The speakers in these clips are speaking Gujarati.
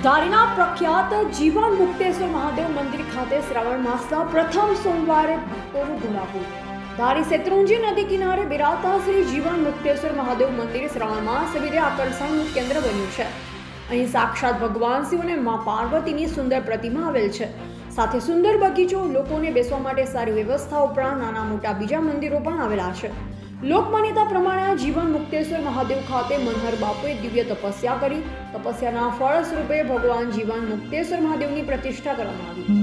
ધારીના પ્રખ્યાત જીવન મુક્તેશ્વર મહાદેવ મંદિર ખાતે શ્રાવણ માસના પ્રથમ સોમવારે ભક્તોનું ઘોડાપુર। ધારી શેત્રુંજી નદી કિનારે બિરાજતા શ્રી જીવન મુક્તેશ્વર મહાદેવ મંદિર શ્રાવણ માસ વિદે આકર્ષણનું કેન્દ્ર બન્યું છે। અહીં સાક્ષાત ભગવાન શિવ અને મા પાર્વતીની સુંદર પ્રતિમા આવેલ છે। સાથે સુંદર બગીચો, લોકોને બેસવા માટે સારી વ્યવસ્થા ઉપરાંત નાના મોટા બીજા મંદિરો પણ આવેલા છે। લોકમાન્યતા પ્રમાણે જીવન મુક્તેશ્વર મહાદેવ ખાતે મનહર બાપુએ દિવ્ય તપસ્યા કરી। તપસ્યાના ફળ સ્વરૂપે ભગવાન જીવન મુક્તેશ્વર મહાદેવની પ્રતિષ્ઠા કરવામાં આવી।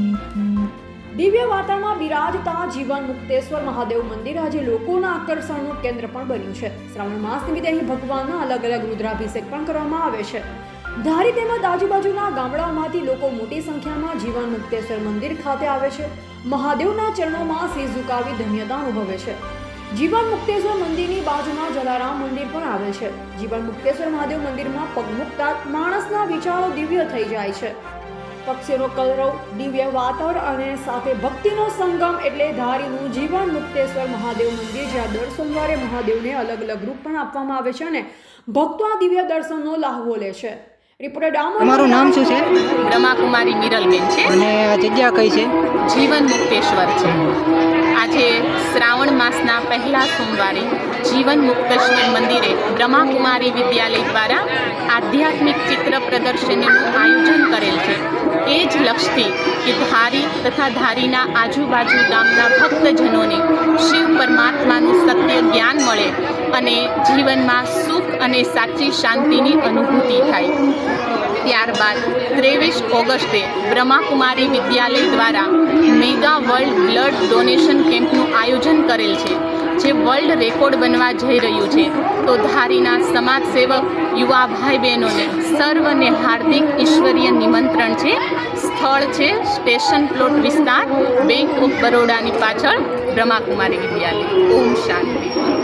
દિવ્ય વાતાવરણમાં બિરાજતા જીવન મુક્તેશ્વર મહાદેવ મંદિર આજે લોકોના આકર્ષણનું કેન્દ્ર પણ બન્યું છે। શ્રાવણ માસ નિમિત્તે અહીં ભગવાનના અલગ અલગ રુદ્રાભિષેક પણ કરવામાં આવે છે। ધારી તેમજ આજુબાજુના ગામડાઓમાંથી લોકો મોટી સંખ્યામાં જીવન મુક્તેશ્વર મંદિર ખાતે આવે છે। મહાદેવના ચરણોમાં શીશ ઝુકાવી ધન્યતા અનુભવે છે। જીવન મુક્તેશ્વર મંદિરની બાજુમાં જલારામ મંદિર પણ આવેલ છે। જીવન મુક્તેશ્વર મહાદેવ મંદિરમાં પગ મૂકતા માણસના વિચારો દિવ્ય થઈ જાય છે। પક્ષીઓનો કલરવ, દિવ્ય વાતાવરણ અને સાથે ભક્તિનો સંગમ એટલે ધારીનું જીવન મુક્તેશ્વર મહાદેવ મંદિર, જ્યાં દર સોમવારે મહાદેવને અલગ અલગ રૂપ પણ આપવામાં આવે છે અને ભક્તો આ દિવ્ય દર્શનનો લાહવો લે છે। રિપોર્ટર ડામોર। તમારું નામ શું છે? બ્રહ્માકુમારી મિરલબેન છે અને આ જગ્યા કઈ છે? જીવન મુક્તેશ્વર છે। આજે શ્રાવણ માસના પહેલા સોમવારે જીવન મુક્તેશ્વર મંદિરે બ્રહ્માકુમારી વિદ્યાલય દ્વારા આધ્યાત્મિક ચિત્ર પ્રદર્શનીનું આયોજન કરેલ છે। એ જ લક્ષ્યથી કે ધારી તથા ધારીના આજુબાજુ ગામના ભક્તજનોને શિવ પરમાત્માનું સત્ય જ્ઞાન મળે અને જીવનમાં સુખ અને સાચી શાંતિની અનુભૂતિ થાય। ત્યારબાદ 23 ઓગસ્ટે બ્રહ્માકુમારી વિદ્યાલય દ્વારા મેગા વર્લ્ડ બ્લડ ડોનેશન કેમ્પનું આયોજન કરેલ છે, જે વર્લ્ડ રેકોર્ડ બનવા જઈ રહ્યું છે। તો ધારીના સમાજ સેવક યુવા ભાઈ બહેનોને સર્વને હાર્દિક ઈશ્વરીય નિમંત્રણ છે। સ્થળ છે સ્ટેશન પ્લોટ વિસ્તાર, બેંક ઓફ બરોડાની પાછળ, બ્રહ્માકુમારી વિદ્યાલય। ઓમ શાંતિ।